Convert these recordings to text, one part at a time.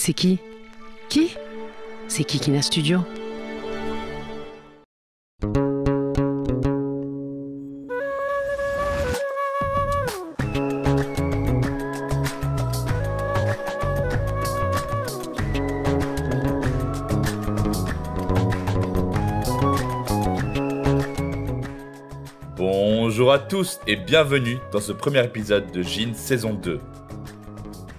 C'est qui? Qui? C'est Kikina Studio. Bonjour à tous et bienvenue dans ce premier épisode de Jean saison 2.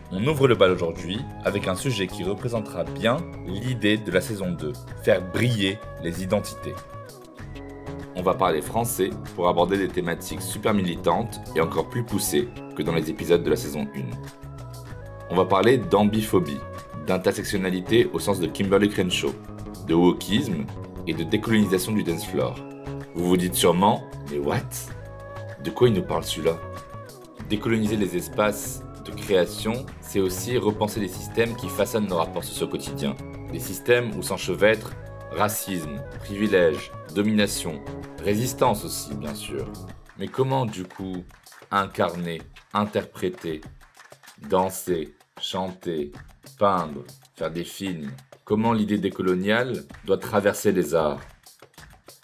On ouvre le bal aujourd'hui avec un sujet qui représentera bien l'idée de la saison 2, faire briller les identités. On va parler français pour aborder des thématiques super militantes et encore plus poussées que dans les épisodes de la saison 1. On va parler d'ambiphobie, d'intersectionnalité au sens de Kimberly Crenshaw, de wokisme et de décolonisation du dance floor. Vous vous dites sûrement, mais what? De quoi il nous parle celui-là? Décoloniser les espaces de création, c'est aussi repenser les systèmes qui façonnent nos rapports sociaux quotidiens. Des systèmes où s'enchevêtrent racisme, privilège, domination, résistance aussi bien sûr. Mais comment du coup incarner, interpréter, danser, chanter, peindre, faire des films? Comment l'idée décoloniale doit traverser les arts?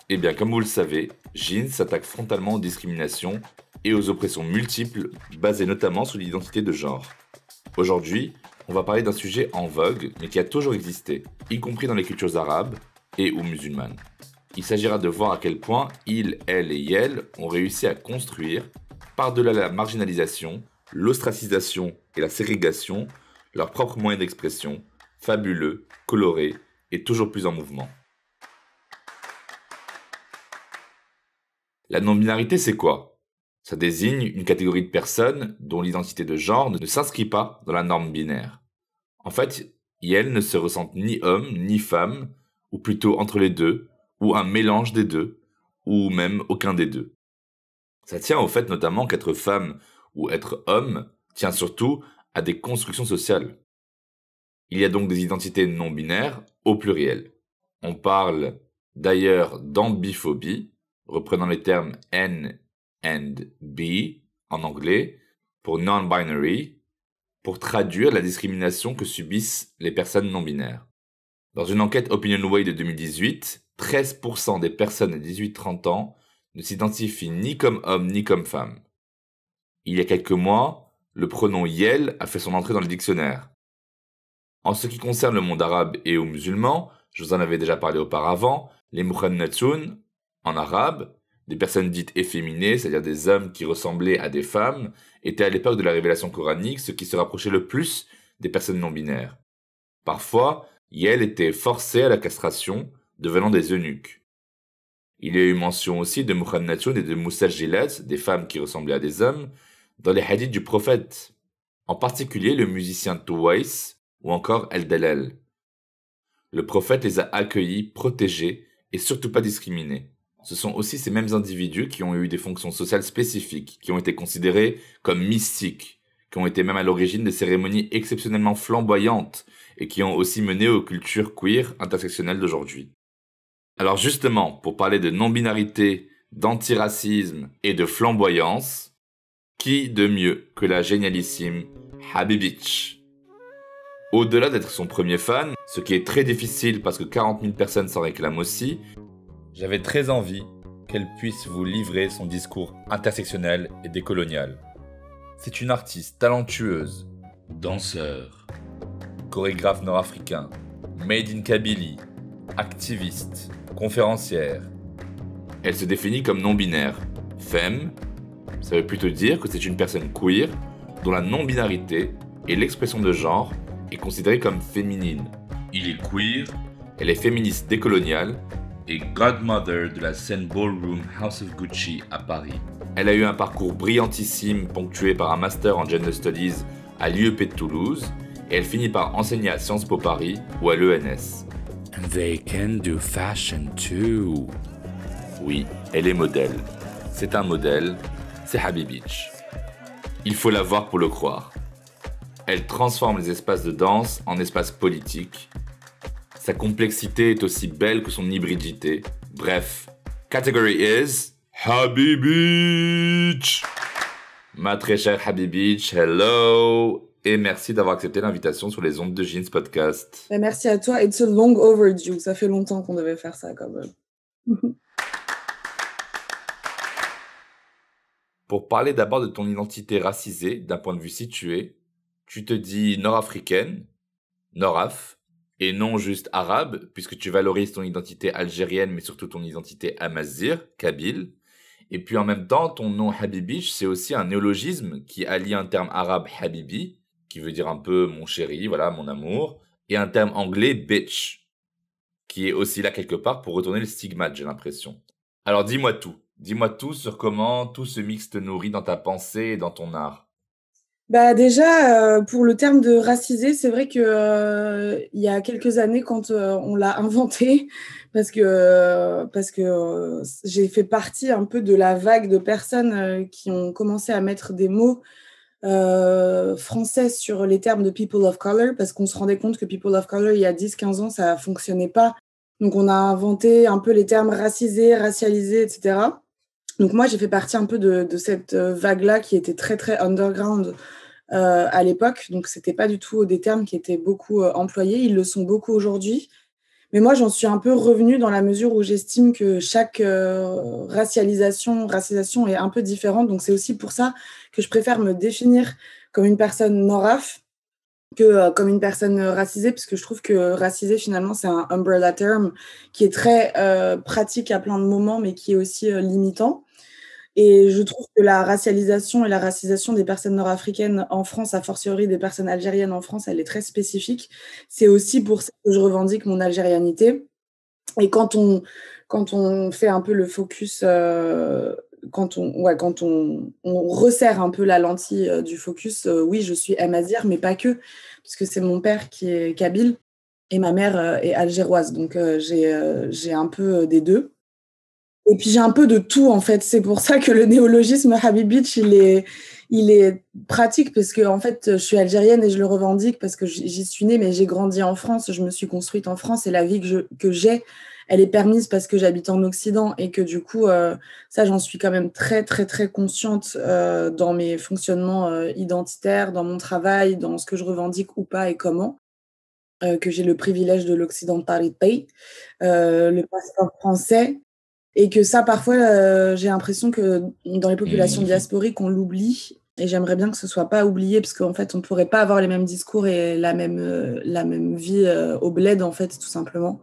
Eh bien, comme vous le savez, Jean s'attaque frontalement aux discriminations et aux oppressions multiples, basées notamment sur l'identité de genre. Aujourd'hui, on va parler d'un sujet en vogue, mais qui a toujours existé, y compris dans les cultures arabes et ou musulmanes. Il s'agira de voir à quel point ils, elles et yel ont réussi à construire, par-delà la marginalisation, l'ostracisation et la ségrégation, leurs propres moyens d'expression, fabuleux, colorés et toujours plus en mouvement. La non-binarité, c'est quoi? Ça désigne une catégorie de personnes dont l'identité de genre ne s'inscrit pas dans la norme binaire. En fait, elles ne se ressentent ni homme ni femme, ou plutôt entre les deux, ou un mélange des deux, ou même aucun des deux. Ça tient au fait notamment qu'être femme ou être homme tient surtout à des constructions sociales. Il y a donc des identités non-binaires au pluriel. On parle d'ailleurs d'ambiphobie, reprenant les termes N and B en anglais, pour non-binary, pour traduire la discrimination que subissent les personnes non-binaires. Dans une enquête OpinionWay de 2018, 13% des personnes de 18-30 ans ne s'identifient ni comme homme ni comme femme. Il y a quelques mois, le pronom yel a fait son entrée dans le dictionnaire. En ce qui concerne le monde arabe et aux musulmans, je vous en avais déjà parlé auparavant, les mukhannatun, en arabe, des personnes dites efféminées, c'est-à-dire des hommes qui ressemblaient à des femmes, étaient à l'époque de la révélation coranique ce qui se rapprochait le plus des personnes non-binaires. Parfois, elles étaient forcées à la castration, devenant des eunuques. Il y a eu mention aussi de mukhannatun et de musajilat, des femmes qui ressemblaient à des hommes, dans les hadiths du prophète, en particulier le musicien Tuwais ou encore El-Dalal. Le prophète les a accueillis, protégés et surtout pas discriminés. Ce sont aussi ces mêmes individus qui ont eu des fonctions sociales spécifiques, qui ont été considérés comme mystiques, qui ont été même à l'origine des cérémonies exceptionnellement flamboyantes et qui ont aussi mené aux cultures queer intersectionnelles d'aujourd'hui. Alors justement, pour parler de non-binarité, d'antiracisme et de flamboyance, qui de mieux que la génialissime Habibi Beach? Au-delà d'être son premier fan, ce qui est très difficile parce que 40 000 personnes s'en réclament aussi, j'avais très envie qu'elle puisse vous livrer son discours intersectionnel et décolonial. C'est une artiste talentueuse, danseur, chorégraphe nord-africain, made in Kabylie, activiste, conférencière. Elle se définit comme non-binaire. Femme, ça veut plutôt dire que c'est une personne queer dont la non-binarité et l'expression de genre est considérée comme féminine. Il est queer, elle est féministe décoloniale et godmother de la scène Ballroom House of Gucci à Paris. Elle a eu un parcours brillantissime ponctué par un master en Gender Studies à l'IEP de Toulouse et elle finit par enseigner à Sciences Po Paris ou à l'ENS. And they can do fashion too. Oui, elle est modèle. C'est un modèle, c'est Habibi Beach. Il faut la voir pour le croire. Elle transforme les espaces de danse en espaces politiques. Sa complexité est aussi belle que son hybridité. Bref, category is Habibi Beach. Ma très chère Habibi Beach, hello. et merci d'avoir accepté l'invitation sur les ondes de Jeans Podcast. Et merci à toi. It's a long overdue. Ça fait longtemps qu'on devait faire ça quand même. Pour parler d'abord de ton identité racisée d'un point de vue situé, tu te dis nord-africaine, nord-af, et non juste arabe, puisque tu valorises ton identité algérienne, mais surtout ton identité amazigh, kabyle. Et puis en même temps, ton nom Habibich, c'est aussi un néologisme qui allie un terme arabe habibi, qui veut dire un peu mon chéri, voilà, mon amour, et un terme anglais bitch, qui est aussi là quelque part pour retourner le stigmate, j'ai l'impression. Alors dis-moi tout. Dis-moi tout sur comment tout ce mix te nourrit dans ta pensée et dans ton art. Bah déjà, pour le terme de racisé, c'est vrai que il y a quelques années, quand on l'a inventé, parce que j'ai fait partie un peu de la vague de personnes qui ont commencé à mettre des mots français sur les termes de people of color, parce qu'on se rendait compte que people of color, il y a 10-15 ans, ça fonctionnait pas. Donc on a inventé un peu les termes racisés, racialisés, etc. Donc moi, j'ai fait partie un peu de cette vague-là qui était très, très underground à l'époque. Donc, c'était pas du tout des termes qui étaient beaucoup employés. Ils le sont beaucoup aujourd'hui. Mais moi, j'en suis un peu revenue dans la mesure où j'estime que chaque racisation est un peu différente. Donc, c'est aussi pour ça que je préfère me définir comme une personne nord-af que comme une personne racisée, parce que je trouve que racisé, finalement, c'est un umbrella term qui est très pratique à plein de moments, mais qui est aussi limitant. Et je trouve que la racialisation et la racisation des personnes nord-africaines en France, a fortiori des personnes algériennes en France, elle est très spécifique. C'est aussi pour ça que je revendique mon algérianité. Et quand on fait un peu le focus, quand on resserre un peu la lentille du focus, oui, je suis amazigh, mais pas que, puisque c'est mon père qui est kabyle et ma mère est algéroise. Donc, j'ai un peu des deux. Et puis j'ai un peu de tout en fait. C'est pour ça que le néologisme Habibich, il est pratique parce que en fait, je suis algérienne et je le revendique parce que j'y suis née, mais j'ai grandi en France, je me suis construite en France et la vie que j'ai, elle est permise parce que j'habite en Occident et que du coup, ça, j'en suis quand même très, très, très consciente dans mes fonctionnements identitaires, dans mon travail, dans ce que je revendique ou pas et comment. Que j'ai le privilège de l'occidentalité, le passeport français. Et que ça, parfois, j'ai l'impression que dans les populations diasporiques, on l'oublie. Et j'aimerais bien que ce ne soit pas oublié, parce qu'en fait, on ne pourrait pas avoir les mêmes discours et la même vie au bled, en fait, tout simplement.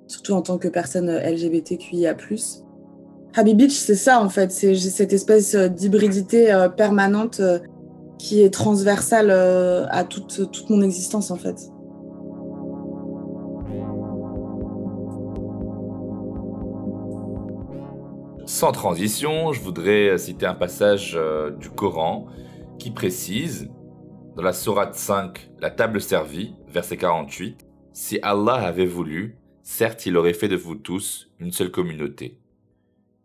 Surtout en tant que personne LGBTQIA+. Habibich, c'est ça, en fait. C'est cette espèce d'hybridité permanente qui est transversale à toute mon existence, en fait. Sans transition, je voudrais citer un passage du Coran qui précise, dans la sourate 5, la table servie, verset 48, « Si Allah avait voulu, certes il aurait fait de vous tous une seule communauté.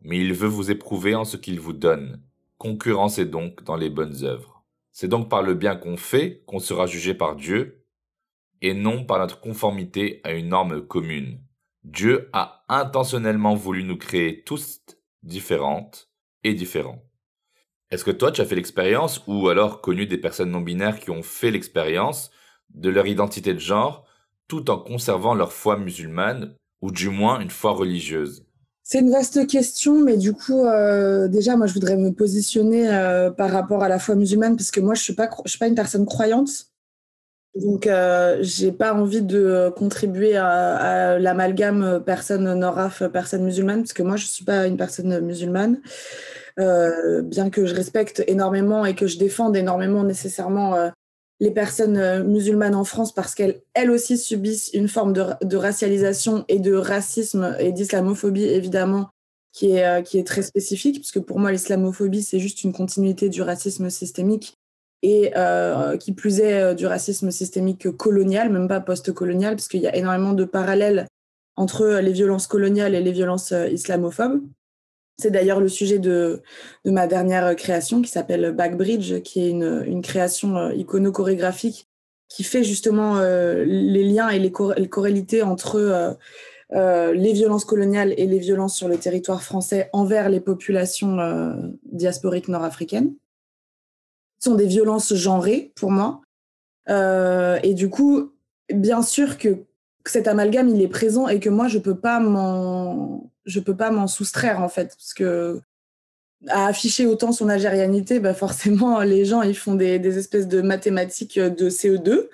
Mais il veut vous éprouver en ce qu'il vous donne. Concurrencez donc dans les bonnes œuvres. C'est donc par le bien qu'on fait qu'on sera jugé par Dieu, et non par notre conformité à une norme commune. Dieu a intentionnellement voulu nous créer tous différentes et différents. » Est-ce que toi, tu as fait l'expérience ou alors connu des personnes non-binaires qui ont fait l'expérience de leur identité de genre tout en conservant leur foi musulmane ou du moins une foi religieuse? C'est une vaste question, mais du coup, déjà, moi, je voudrais me positionner par rapport à la foi musulmane parce que moi, je suis pas une personne croyante. Donc, j'ai pas envie de contribuer à l'amalgame personne nord-af, personne musulmane, parce que moi, je suis pas une personne musulmane, bien que je respecte énormément et que je défende énormément nécessairement les personnes musulmanes en France parce qu'elles aussi subissent une forme de racialisation et de racisme et d'islamophobie, évidemment, qui est très spécifique, puisque pour moi, l'islamophobie, c'est juste une continuité du racisme systémique et qui plus est du racisme systémique colonial, même pas post-colonial, parce qu'il y a énormément de parallèles entre les violences coloniales et les violences islamophobes. C'est d'ailleurs le sujet de ma dernière création qui s'appelle Backbridge, qui est une création icono-chorégraphique qui fait justement les liens et les corrélités entre les violences coloniales et les violences sur le territoire français envers les populations diasporiques nord-africaines. Ce sont des violences genrées pour moi, Et du coup, bien sûr que cet amalgame, il est présent et que moi, je peux pas m'en soustraire, en fait. Parce que à afficher autant son algérianité, bah forcément, les gens, ils font des espèces de mathématiques de CE2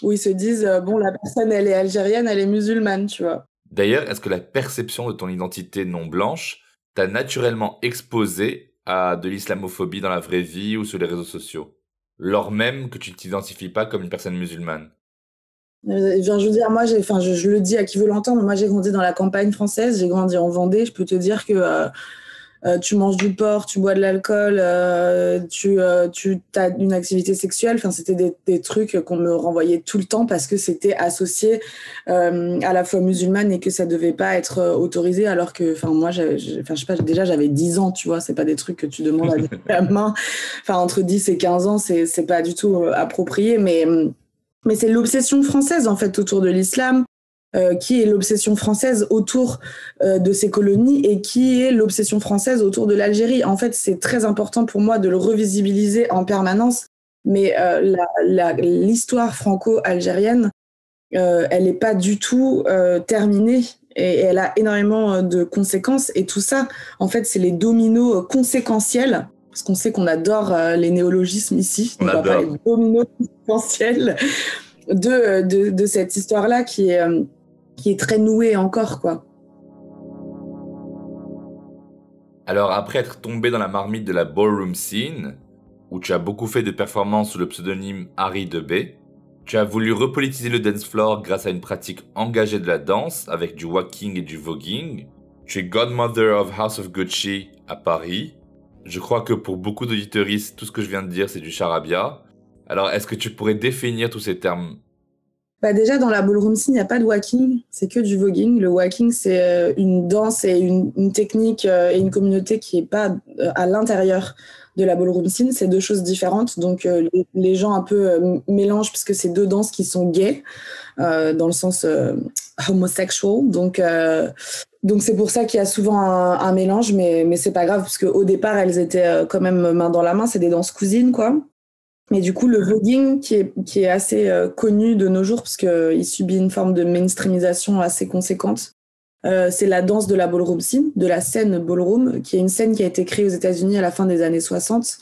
où ils se disent, bon, la personne, elle est algérienne, elle est musulmane, tu vois. D'ailleurs, est-ce que la perception de ton identité non blanche t'a naturellement exposé à de l'islamophobie dans la vraie vie ou sur les réseaux sociaux, lors même que tu ne t'identifies pas comme une personne musulmane? Genre, je veux dire, moi, je le dis à qui veut l'entendre, moi, j'ai grandi dans la campagne française, j'ai grandi en Vendée. Je peux te dire que tu manges du porc, tu bois de l'alcool, tu as une activité sexuelle. Enfin, c'était des trucs qu'on me renvoyait tout le temps parce que c'était associé à la foi musulmane et que ça devait pas être autorisé. Alors que, enfin, moi, je sais pas, déjà, j'avais 10 ans, tu vois. C'est pas des trucs que tu demandes à des gamins. Enfin, entre 10 et 15 ans, c'est pas du tout approprié. Mais c'est l'obsession française, en fait, autour de l'islam. Qui est l'obsession française autour de ces colonies et qui est l'obsession française autour de l'Algérie. En fait, c'est très important pour moi de le revisibiliser en permanence, mais l'histoire franco-algérienne, elle n'est pas du tout terminée et elle a énormément de conséquences. Et tout ça, en fait, c'est les dominos conséquentiels, parce qu'on sait qu'on adore les néologismes ici, donc on va parler de dominos conséquentiels de cette histoire-là qui est très nouée encore, quoi. Alors, après être tombé dans la marmite de la ballroom scene, où tu as beaucoup fait de performances sous le pseudonyme Harry DeB, tu as voulu repolitiser le dance floor grâce à une pratique engagée de la danse avec du walking et du voguing. Tu es godmother of House of Gucci à Paris. Je crois que pour beaucoup d'auditeuristes, tout ce que je viens de dire, c'est du charabia. Alors, est-ce que tu pourrais définir tous ces termes? Bah déjà, dans la ballroom scene, il n'y a pas de walking, c'est que du voguing. Le walking, c'est une danse et une technique et une communauté qui n'est pas à l'intérieur de la ballroom scene. C'est deux choses différentes. Donc, les gens un peu mélangent parce que c'est deux danses qui sont gays, dans le sens homosexual. Donc, c'est pour ça qu'il y a souvent un mélange, mais c'est pas grave parce qu'au départ, elles étaient quand même main dans la main. C'est des danses cousines, quoi. Mais du coup, le voguing, qui est assez connu de nos jours, parce qu'il subit une forme de mainstreamisation assez conséquente, c'est la danse de la ballroom scene, de la scène ballroom, qui est une scène qui a été créée aux États-Unis à la fin des années 60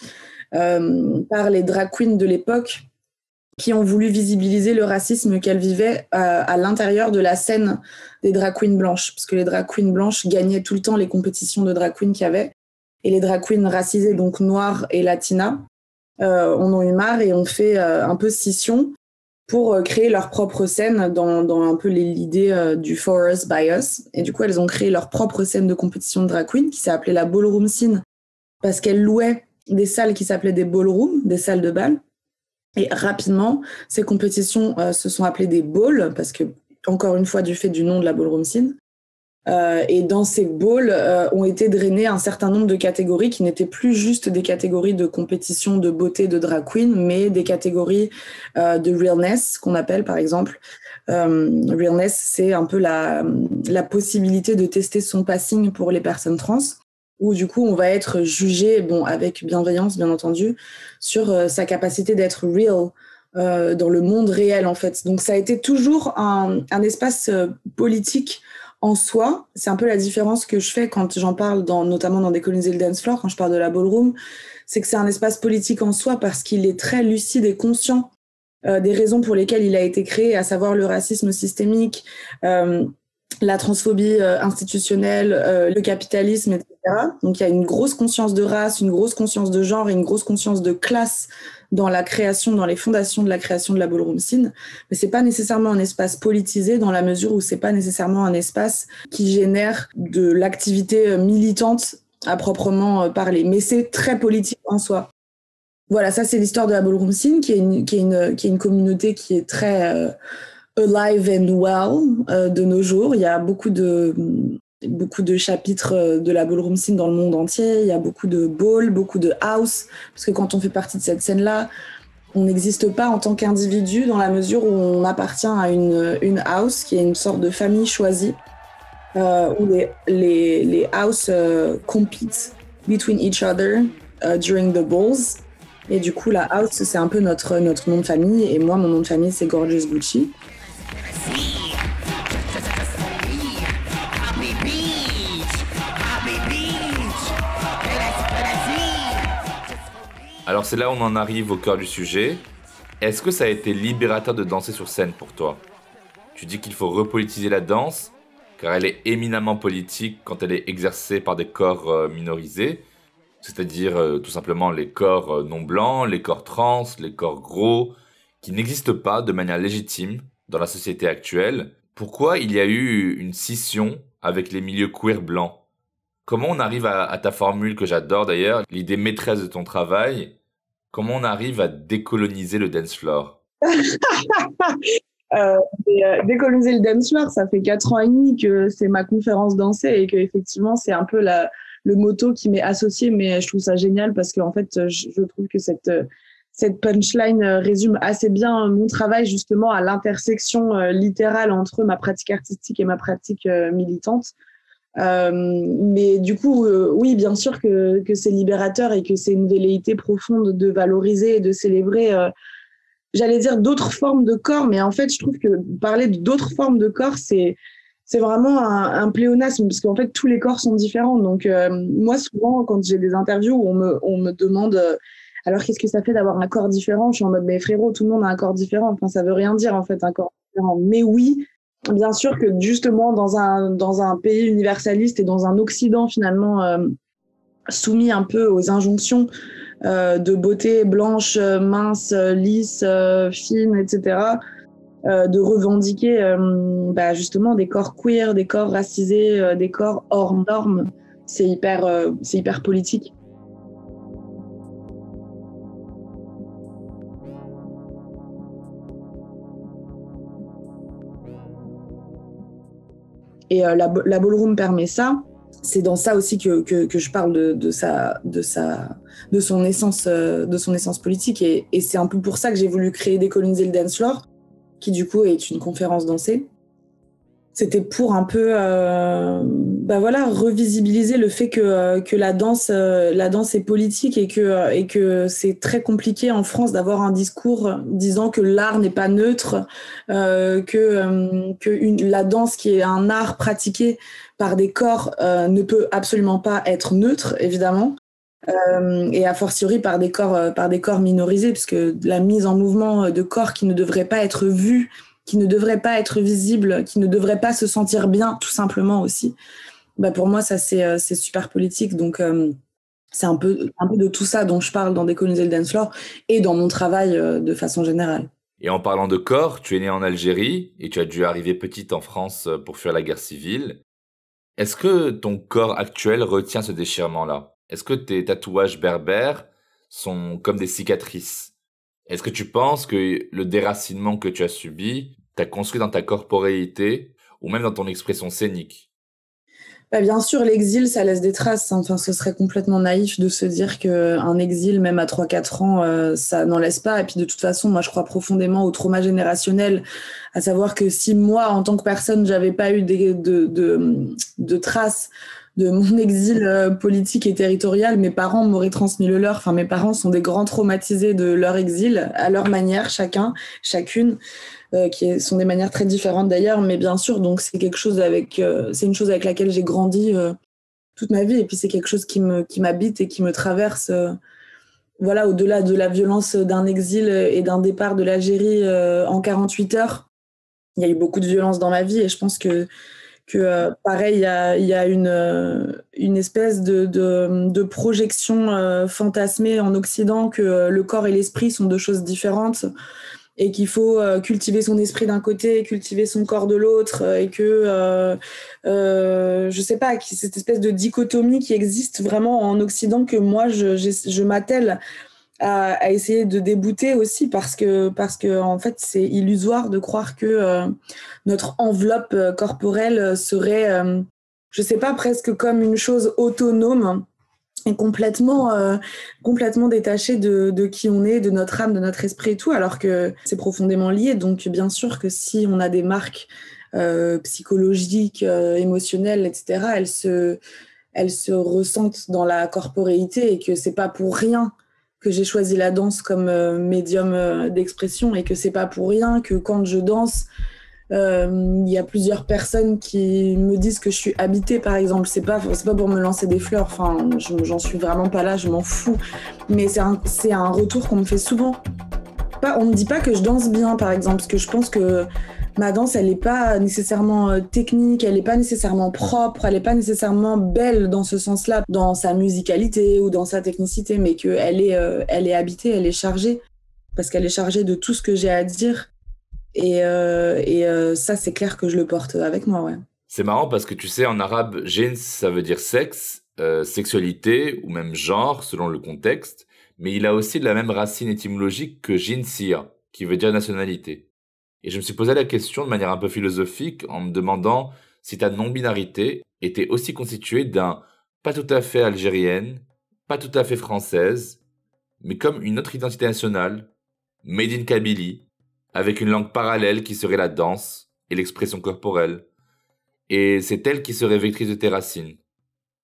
par les drag queens de l'époque, qui ont voulu visibiliser le racisme qu'elles vivaient à l'intérieur de la scène des drag queens blanches, parce que les drag queens blanches gagnaient tout le temps les compétitions de drag queens qu'il y avait, et les drag queens racisées, donc noires et latinas, en ont eu marre et ont fait un peu scission pour créer leur propre scène dans un peu l'idée du For Us by Us. Et du coup, elles ont créé leur propre scène de compétition de drag queen qui s'est appelée la ballroom scene parce qu'elles louaient des salles qui s'appelaient des ballrooms, des salles de bal. Et rapidement, ces compétitions se sont appelées des balls parce que, encore une fois, du fait du nom de la ballroom scene. Et dans ces balls ont été drainées un certain nombre de catégories qui n'étaient plus juste des catégories de compétition de beauté de drag queen, mais des catégories de realness, qu'on appelle par exemple. Realness, c'est un peu la possibilité de tester son passing pour les personnes trans, où du coup on va être jugé, bon, avec bienveillance bien entendu, sur sa capacité d'être real dans le monde réel en fait. Donc ça a été toujours un espace politique en soi. C'est un peu la différence que je fais quand j'en parle, notamment dans Décoloniser le dance floor, quand je parle de la ballroom, c'est que c'est un espace politique en soi parce qu'il est très lucide et conscient des raisons pour lesquelles il a été créé, à savoir le racisme systémique, la transphobie institutionnelle, le capitalisme, etc. Donc il y a une grosse conscience de race, une grosse conscience de genre et une grosse conscience de classe dans la création, dans les fondations de la création de la ballroom scene, mais c'est pas nécessairement un espace politisé dans la mesure où c'est pas nécessairement un espace qui génère de l'activité militante à proprement parler, mais c'est très politique en soi. Voilà, ça c'est l'histoire de la ballroom scene, qui est une communauté qui est très alive and well de nos jours. Il y a beaucoup de chapitres de la ballroom scene dans le monde entier. Il y a beaucoup de balls, beaucoup de house, parce que quand on fait partie de cette scène-là, on n'existe pas en tant qu'individu dans la mesure où on appartient à une house, qui est une sorte de famille choisie, où les house compete between each other during the balls. Et du coup, la house, c'est un peu notre nom de famille. Et moi, mon nom de famille, c'est Gorgeous Gucci. Alors c'est là où on en arrive au cœur du sujet. Est-ce que ça a été libérateur de danser sur scène pour toi ? Tu dis qu'il faut repolitiser la danse, car elle est éminemment politique quand elle est exercée par des corps minorisés, c'est-à-dire tout simplement les corps non blancs, les corps trans, les corps gros, qui n'existent pas de manière légitime dans la société actuelle. Pourquoi il y a eu une scission avec les milieux queer blancs ? Comment on arrive à ta formule que j'adore d'ailleurs, l'idée maîtresse de ton travail, comment on arrive à décoloniser le dance floor ? Décoloniser le dance floor, ça fait 4 ans et demi que c'est ma conférence dansée et que effectivement c'est un peu le motto qui m'est associé, mais je trouve ça génial parce que en fait je trouve que cette punchline résume assez bien mon travail justement à l'intersection littérale entre ma pratique artistique et ma pratique militante. Mais du coup, oui, bien sûr que c'est libérateur et que c'est une velléité profonde de valoriser et de célébrer, j'allais dire d'autres formes de corps, mais en fait, je trouve que parler d'autres formes de corps, c'est vraiment un pléonasme parce qu'en fait, tous les corps sont différents. Donc, moi, souvent, quand j'ai des interviews où on me demande alors qu'est-ce que ça fait d'avoir un corps différent, je suis en mode mais frérot, tout le monde a un corps différent. Enfin, ça veut rien dire en fait un corps différent. Mais oui. Bien sûr que justement dans un pays universaliste et dans un Occident finalement soumis un peu aux injonctions de beauté blanche, mince, lisse, fine, etc., de revendiquer justement des corps queer, des corps racisés, des corps hors normes, c'est hyper politique. Et la ballroom permet ça. C'est dans ça aussi que je parle de son essence politique. Et c'est un peu pour ça que j'ai voulu créer Décoloniser le dance floor, qui du coup est une conférence dansée. C'était pour un peu revisibiliser le fait que la danse est politique et que c'est très compliqué en France d'avoir un discours disant que l'art n'est pas neutre, la danse qui est un art pratiqué par des corps ne peut absolument pas être neutre, évidemment. Et a fortiori par des corps minorisés, puisque la mise en mouvement de corps qui ne devraient pas être vus, qui ne devraient pas être visibles, qui ne devraient pas se sentir bien, tout simplement aussi. Pour moi, ça, c'est super politique. Donc, c'est un peu de tout ça dont je parle dans Décoloniser le dance floor et dans mon travail de façon générale. Et en parlant de corps, tu es née en Algérie et tu as dû arriver petite en France pour fuir la guerre civile. Est-ce que ton corps actuel retient ce déchirement-là ? Est-ce que tes tatouages berbères sont comme des cicatrices ? Est-ce que tu penses que le déracinement que tu as subi t'a construit dans ta corporéité ou même dans ton expression scénique ? Bien sûr, l'exil, ça laisse des traces. Enfin, ce serait complètement naïf de se dire qu'un exil, même à 3-4 ans, ça n'en laisse pas. Et puis de toute façon, moi, je crois profondément au trauma générationnel, à savoir que si moi, en tant que personne, j'avais pas eu de traces de mon exil politique et territorial, mes parents m'auraient transmis le leur. Enfin, mes parents sont des grands traumatisés de leur exil, à leur manière, chacune, qui sont des manières très différentes d'ailleurs, mais bien sûr, donc c'est une chose avec laquelle j'ai grandi toute ma vie, et puis c'est quelque chose qui m'habite et qui me traverse. Au-delà de la violence d'un exil et d'un départ de l'Algérie en 48 heures, il y a eu beaucoup de violence dans ma vie, et je pense que pareil, il y a une espèce de projection fantasmée en Occident que le corps et l'esprit sont deux choses différentes et qu'il faut cultiver son esprit d'un côté et cultiver son corps de l'autre, et que je sais pas, cette espèce de dichotomie qui existe vraiment en Occident que moi je m'attelle à essayer de débouter aussi parce que en fait c'est illusoire de croire que notre enveloppe corporelle serait je sais pas, presque comme une chose autonome et complètement détachée de qui on est, de notre âme, de notre esprit et tout, alors que c'est profondément lié. Donc bien sûr que si on a des marques psychologiques, émotionnelles, etc., elles se ressentent dans la corporéité, et que c'est pas pour rien que j'ai choisi la danse comme médium d'expression et que c'est pas pour rien que quand je danse, il y a plusieurs personnes qui me disent que je suis habitée, par exemple. C'est pas pour me lancer des fleurs. Enfin, j'en suis vraiment pas là, je m'en fous. Mais c'est un retour qu'on me fait souvent. On me dit pas que je danse bien, par exemple, parce que je pense que ma danse, elle est pas nécessairement technique, elle est pas nécessairement propre, elle est pas nécessairement belle dans ce sens-là, dans sa musicalité ou dans sa technicité, mais qu'elle elle est habitée, elle est chargée, parce qu'elle est chargée de tout ce que j'ai à dire. Et ça, c'est clair que je le porte avec moi, ouais. C'est marrant parce que tu sais, en arabe, jins, ça veut dire sexe, sexualité ou même genre selon le contexte, mais il a aussi la même racine étymologique que jinsia, qui veut dire nationalité. Et je me suis posé la question de manière un peu philosophique en me demandant si ta non-binarité était aussi constituée d'un pas tout à fait algérienne, pas tout à fait française, mais comme une autre identité nationale, made in Kabylie, avec une langue parallèle qui serait la danse et l'expression corporelle. Et c'est elle qui serait vectrice de tes racines.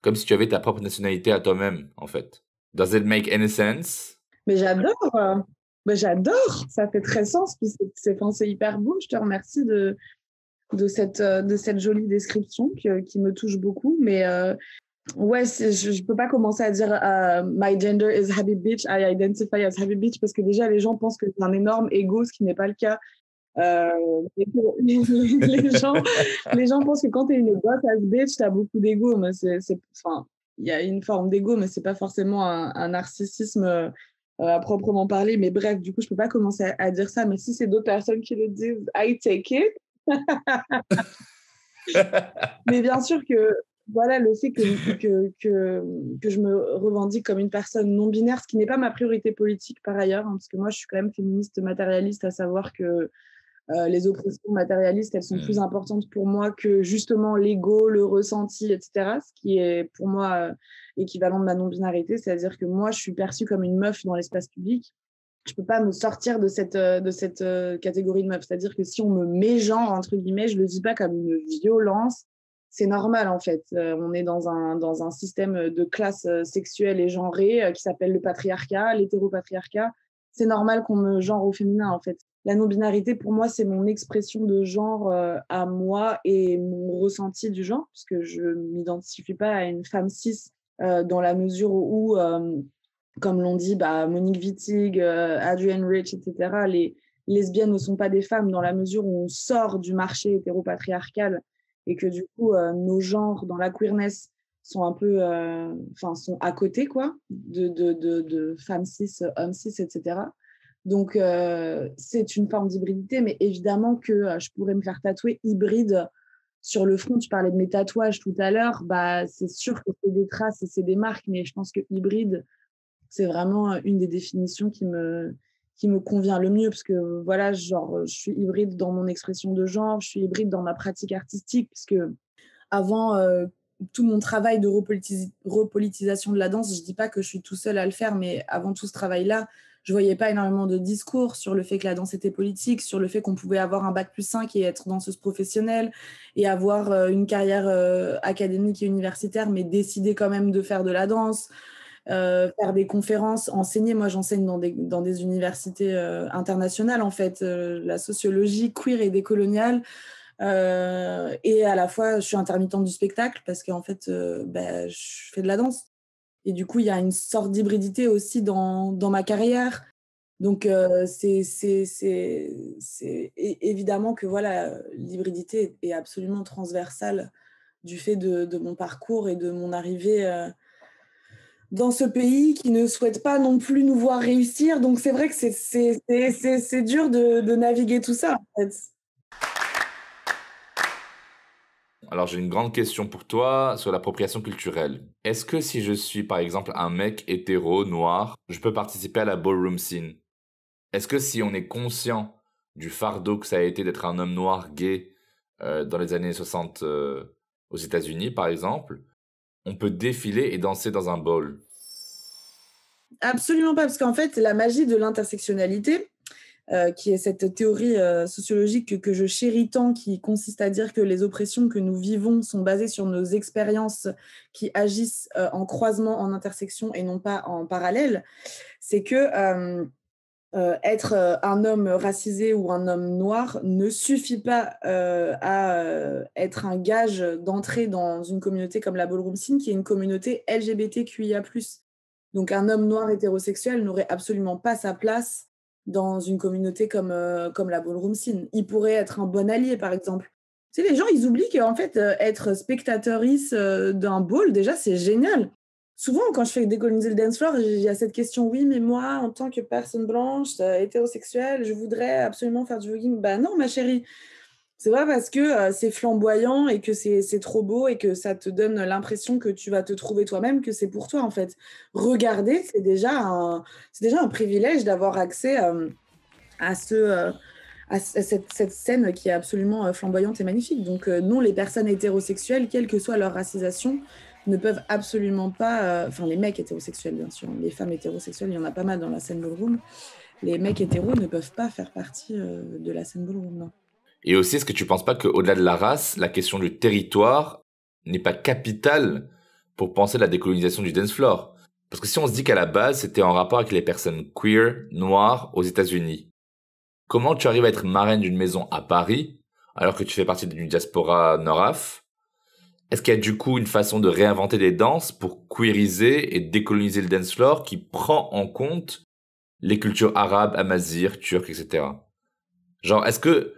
Comme si tu avais ta propre nationalité à toi-même, en fait. Does it make any sense? Mais j'adore, j'adore, ça fait très sens, puis c'est hyper beau. Je te remercie de cette jolie description qui me touche beaucoup. Mais ouais, je peux pas commencer à dire my gender is Happy Beach, I identify as Happy Beach, parce que déjà les gens pensent que c'est un énorme ego, ce qui n'est pas le cas. Les gens pensent que quand tu es une boss as bitch, tu as beaucoup d'ego, mais enfin, il y a une forme d'ego, mais c'est pas forcément un narcissisme à proprement parler. Mais bref, du coup, je peux pas commencer à dire ça, mais si c'est d'autres personnes qui le disent, I take it. Mais bien sûr que voilà, le fait que je me revendique comme une personne non binaire, ce qui n'est pas ma priorité politique par ailleurs, hein, parce que moi je suis quand même féministe matérialiste, à savoir que les oppressions matérialistes, elles sont plus importantes pour moi que justement l'ego, le ressenti, etc. Ce qui est pour moi équivalent de ma non-binarité, c'est-à-dire que moi, je suis perçue comme une meuf dans l'espace public. Je peux pas me sortir de cette catégorie de meuf. C'est-à-dire que si on me mégenre, entre guillemets, je le dis pas comme une violence. C'est normal, en fait. On est dans un système de classe sexuelle et genrée qui s'appelle le patriarcat, l'hétéropatriarcat. C'est normal qu'on me genre au féminin, en fait. La non-binarité, pour moi, c'est mon expression de genre à moi et mon ressenti du genre, parce que je ne m'identifie pas à une femme cis dans la mesure où comme l'ont dit Monique Wittig, Adrienne Rich, etc., les lesbiennes ne sont pas des femmes dans la mesure où on sort du marché hétéropatriarcal et que du coup, nos genres dans la queerness sont un peu, sont à côté, quoi, de femmes cis, hommes cis, etc. Donc, c'est une forme d'hybridité, mais évidemment que je pourrais me faire tatouer hybride sur le front. Tu parlais de mes tatouages tout à l'heure. C'est sûr que c'est des traces et c'est des marques, mais je pense que hybride, c'est vraiment une des définitions qui me convient le mieux, parce que voilà, genre, je suis hybride dans mon expression de genre, je suis hybride dans ma pratique artistique, puisque avant tout mon travail de repolitisation de la danse, je dis pas que je suis tout seul à le faire, mais avant tout ce travail-là, je voyais pas énormément de discours sur le fait que la danse était politique, sur le fait qu'on pouvait avoir un bac+5 et être danseuse professionnelle et avoir une carrière académique et universitaire, mais décider quand même de faire de la danse, faire des conférences, enseigner. Moi, j'enseigne dans des universités internationales, en fait, la sociologie queer et décoloniale. Et à la fois, je suis intermittente du spectacle parce qu'en fait, je fais de la danse. Et du coup, il y a une sorte d'hybridité aussi dans ma carrière. Donc, c'est évidemment que voilà, l'hybridité est absolument transversale du fait de mon parcours et de mon arrivée dans ce pays qui ne souhaite pas non plus nous voir réussir. Donc, c'est vrai que c'est dur de naviguer tout ça, en fait. Alors, j'ai une grande question pour toi sur l'appropriation culturelle. Est-ce que si je suis, par exemple, un mec hétéro, noir, je peux participer à la ballroom scene? Est-ce que si on est conscient du fardeau que ça a été d'être un homme noir gay dans les années 60 aux États-Unis, par exemple, on peut défiler et danser dans un ball? Absolument pas, parce qu'en fait, la magie de l'intersectionnalité, qui est cette théorie sociologique que je chéris tant, qui consiste à dire que les oppressions que nous vivons sont basées sur nos expériences qui agissent en croisement, en intersection et non pas en parallèle, c'est que être un homme racisé ou un homme noir ne suffit pas à être un gage d'entrée dans une communauté comme la ballroom scene, qui est une communauté LGBTQIA+. Donc un homme noir hétérosexuel n'aurait absolument pas sa place dans une communauté comme la ballroom scene. Il pourrait être un bon allié, par exemple. Tu sais, les gens, ils oublient qu'en fait, être spectatrice d'un ball, déjà, c'est génial. Souvent, quand je fais décoloniser le dance floor, il y a cette question, oui, mais moi, en tant que personne blanche, hétérosexuelle, je voudrais absolument faire du voguing. Bah non, ma chérie, c'est pas parce que c'est flamboyant et que c'est trop beau et que ça te donne l'impression que tu vas te trouver toi-même que c'est pour toi, en fait. Regarder, c'est déjà un privilège d'avoir accès à cette scène qui est absolument flamboyante et magnifique. Donc non, les personnes hétérosexuelles, quelle que soit leur racisation, ne peuvent absolument pas... Enfin, les mecs hétérosexuels, bien sûr. Les femmes hétérosexuelles, il y en a pas mal dans la scène ballroom. Les mecs hétéros ne peuvent pas faire partie de la scène ballroom, non. Et aussi, est-ce que tu penses pas qu'au-delà de la race, la question du territoire n'est pas capitale pour penser la décolonisation du dance floor? Parce que si on se dit qu'à la base, c'était en rapport avec les personnes queer, noires, aux États-Unis, comment tu arrives à être marraine d'une maison à Paris, alors que tu fais partie d'une diaspora nord-af? Est-ce qu'il y a du coup une façon de réinventer des danses pour queeriser et décoloniser le dance floor qui prend en compte les cultures arabes, amazighes, turques, etc.? Genre, est-ce que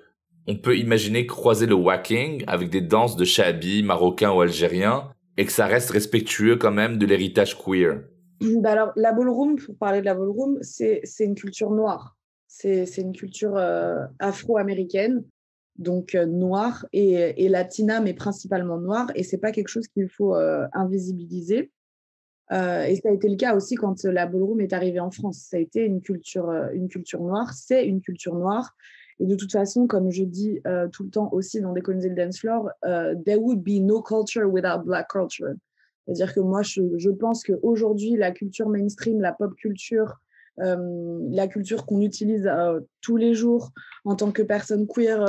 on peut imaginer croiser le whacking avec des danses de shabi, marocains ou algériens, et que ça reste respectueux quand même de l'héritage queer? Bah alors, la ballroom, pour parler de la ballroom, c'est une culture noire. C'est une culture afro-américaine, donc noire et latina, mais principalement noire. Et c'est pas quelque chose qu'il faut invisibiliser. Et ça a été le cas aussi quand la ballroom est arrivée en France. Ça a été une culture noire, c'est une culture noire. Et de toute façon, comme je dis tout le temps aussi dans Décoloniser le dance floor, there would be no culture without black culture. C'est-à-dire que moi, je pense qu'aujourd'hui, la culture mainstream, la pop culture, la culture qu'on utilise tous les jours en tant que personne queer,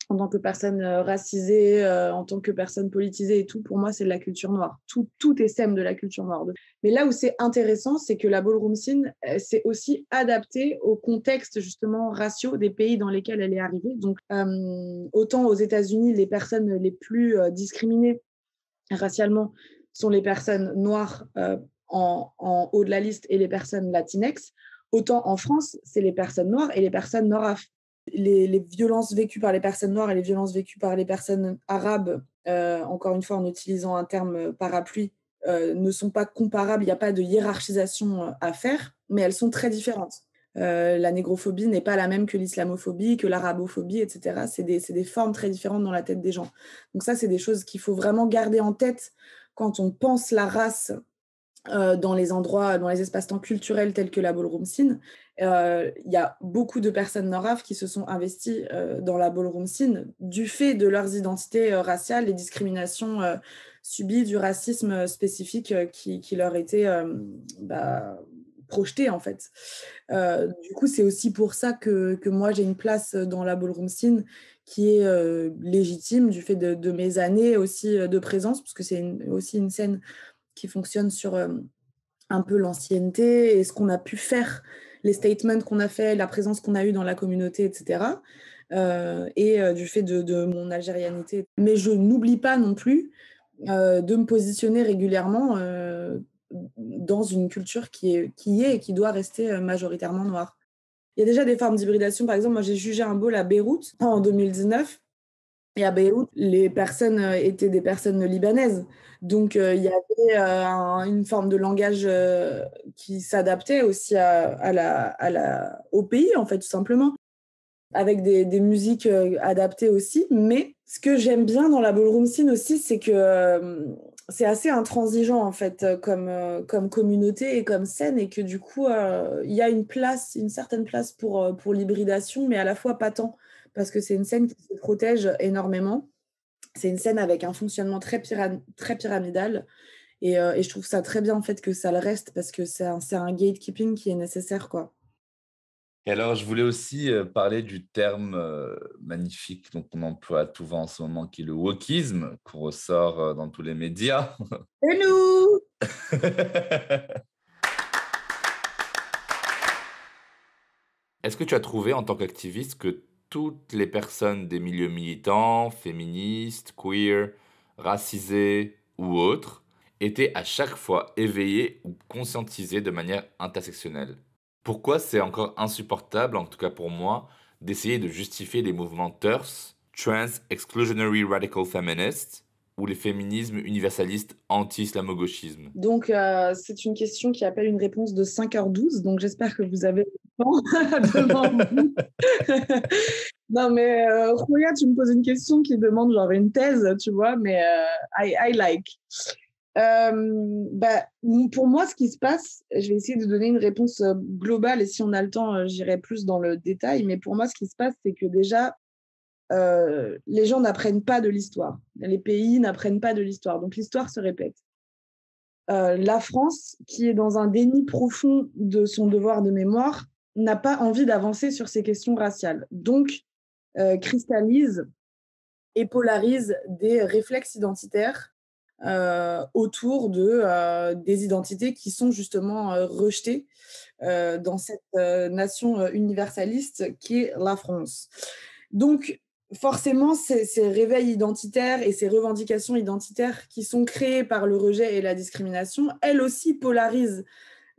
en tant que personne racisée, en tant que personne politisée et tout, pour moi, c'est de la culture noire. Tout est sème de la culture noire. Mais là où c'est intéressant, c'est que la ballroom scene, c'est aussi adapté au contexte justement raciaux des pays dans lesquels elle est arrivée. Donc, autant aux États-Unis, les personnes les plus discriminées racialement sont les personnes noires en haut de la liste et les personnes latinex, autant en France, c'est les personnes noires et les personnes nord-af. Les violences vécues par les personnes noires et les violences vécues par les personnes arabes, encore une fois en utilisant un terme parapluie, ne sont pas comparables, il n'y a pas de hiérarchisation à faire, mais elles sont très différentes. La négrophobie n'est pas la même que l'islamophobie, que l'arabophobie, etc. C'est des formes très différentes dans la tête des gens. Donc ça, c'est des choses qu'il faut vraiment garder en tête quand on pense la race dans les endroits, dans les espaces-temps culturels tels que la ballroom scene. Il y a beaucoup de personnes nord-af qui se sont investies dans la ballroom scene du fait de leurs identités raciales, les discriminations subies, du racisme spécifique qui leur était projeté en fait. Du coup, c'est aussi pour ça que moi j'ai une place dans la ballroom scene qui est légitime du fait de mes années aussi de présence, parce que c'est aussi une scène qui fonctionne sur un peu l'ancienneté et ce qu'on a pu faire, les statements qu'on a fait, la présence qu'on a eue dans la communauté, etc. Du fait de mon algérianité. Mais je n'oublie pas non plus de me positionner régulièrement dans une culture qui est et qui doit rester majoritairement noire. Il y a déjà des formes d'hybridation. Par exemple, moi, j'ai jugé un ball à Beyrouth en 2019. Et à Beyrouth, les personnes étaient des personnes libanaises. Donc, il y avait une forme de langage qui s'adaptait aussi au pays, en fait, tout simplement, avec des musiques adaptées aussi. Mais ce que j'aime bien dans la ballroom scene aussi, c'est que c'est assez intransigeant, en fait, comme communauté et comme scène, et que du coup, il y a une certaine place pour l'hybridation, mais à la fois pas tant. Parce que c'est une scène qui se protège énormément. C'est une scène avec un fonctionnement très pyramidal. Et je trouve ça très bien en fait que ça le reste parce que c'est un gatekeeping qui est nécessaire, quoi. Et alors, je voulais aussi parler du terme magnifique dont on emploie à tout va en ce moment, qui est le wokisme, qu'on ressort dans tous les médias. Hello. Est-ce que tu as trouvé en tant qu'activiste que toutes les personnes des milieux militants, féministes, queer, racisées ou autres, étaient à chaque fois éveillées ou conscientisées de manière intersectionnelle? Pourquoi c'est encore insupportable, en tout cas pour moi, d'essayer de justifier les mouvements TERFs, Trans Exclusionary Radical Feminists, ou les féminismes universalistes anti-islamo-gauchisme? Donc, c'est une question qui appelle une réponse de 5h12. Donc, j'espère que vous avez le temps devant vous. Non, mais regarde, tu me poses une question qui demande genre une thèse, tu vois, mais I like. Pour moi, ce qui se passe, je vais essayer de donner une réponse globale et si on a le temps, j'irai plus dans le détail. Mais pour moi, ce qui se passe, c'est que déjà, les gens n'apprennent pas de l'histoire. Les pays n'apprennent pas de l'histoire. Donc, l'histoire se répète. La France, qui est dans un déni profond de son devoir de mémoire, n'a pas envie d'avancer sur ces questions raciales. Donc, cristallise et polarise des réflexes identitaires autour des identités qui sont justement rejetées dans cette nation universaliste qui est la France. Donc, forcément, ces réveils identitaires et ces revendications identitaires qui sont créées par le rejet et la discrimination, elles aussi polarisent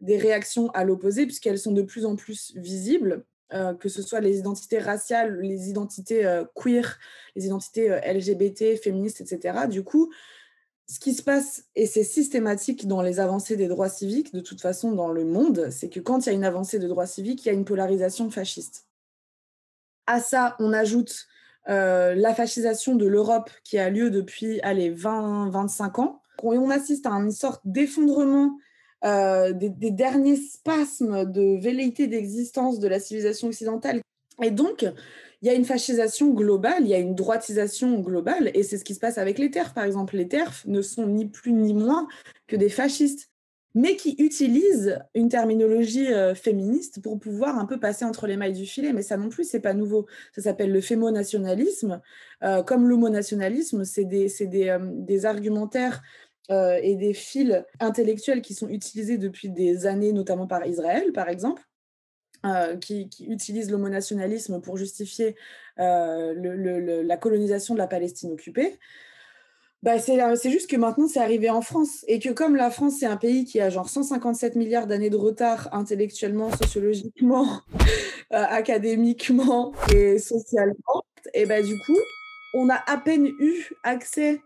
des réactions à l'opposé puisqu'elles sont de plus en plus visibles, que ce soit les identités raciales, les identités queer, les identités LGBT, féministes, etc. Du coup, ce qui se passe, et c'est systématique dans les avancées des droits civiques, de toute façon dans le monde, c'est que quand il y a une avancée de droits civiques, il y a une polarisation fasciste. À ça, on ajoute la fascisation de l'Europe qui a lieu depuis 20-25 ans. On assiste à une sorte d'effondrement des derniers spasmes de velléité d'existence de la civilisation occidentale. Et donc, il y a une fascisation globale, il y a une droitisation globale, et c'est ce qui se passe avec les TERF, par exemple. Les TERF ne sont ni plus ni moins que des fascistes, mais qui utilisent une terminologie féministe pour pouvoir un peu passer entre les mailles du filet. Mais ça non plus, c'est pas nouveau. Ça s'appelle le fémonationalisme. Comme l'homonationalisme, c'est des argumentaires et des fils intellectuels qui sont utilisés depuis des années, notamment par Israël, par exemple, qui utilisent l'homonationalisme pour justifier la colonisation de la Palestine occupée. C'est juste que maintenant, c'est arrivé en France. Et que comme la France, c'est un pays qui a genre 157 milliards d'années de retard intellectuellement, sociologiquement, académiquement et socialement, et du coup, on a à peine eu accès